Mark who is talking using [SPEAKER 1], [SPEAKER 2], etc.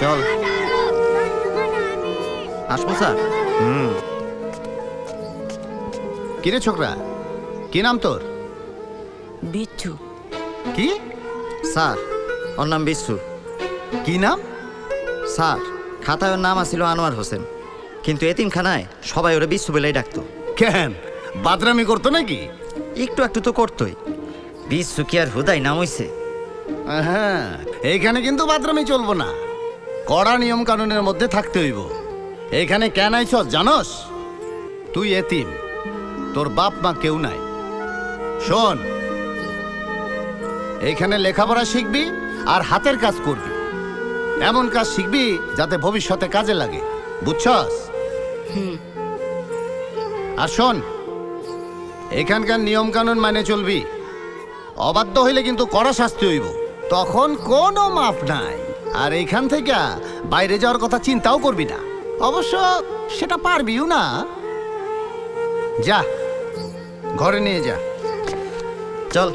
[SPEAKER 1] চল আসবো স্যার।
[SPEAKER 2] কিরে ছোকরা, কি নাম তোর?
[SPEAKER 3] বিচ্ছু।
[SPEAKER 2] কি
[SPEAKER 1] স্যার ওর নাম বিশ্বু।
[SPEAKER 2] কি নাম?
[SPEAKER 1] স্যার খাতায় ওর নাম আছিল আনোয়ার হোসেন, কিন্তু এতিমখানায় সবাই ওরা বিশ্বু বলেই ডাকতো।
[SPEAKER 2] কেন, বাদরামি করতো নাকি?
[SPEAKER 1] একটু একটু তো করতোই। বিশ্বু কি আর হুদাই নাম হইছে?
[SPEAKER 2] হ্যাঁ, এইখানে কিন্তু বাদরামি চলবো না, কড়া নিয়ম কানুনের মধ্যে থাকতে হইব। এইখানে কেন আইছ জানস? তুই এতিম, তোর বাপ মা কেউ নাই। শোন, এইখানে লেখাপড়া শিখবি আর হাতের কাজ করবি। এমন কাজ শিখবি যাতে ভবিষ্যতে কাজে লাগে, বুঝছস? আর শোন, এখানকার নিয়ম কানুন মানে চলবি। অবাধ্য হইলে কিন্তু কড়া শাস্তি হইব, তখন কোনো মাপ নাই। আর এইখান থেকে বাইরে যাওয়ার কথা চিন্তাও করবি না। অবশ্য সেটা পারবিও না। যা, ঘরে নিয়ে যা।
[SPEAKER 1] চল।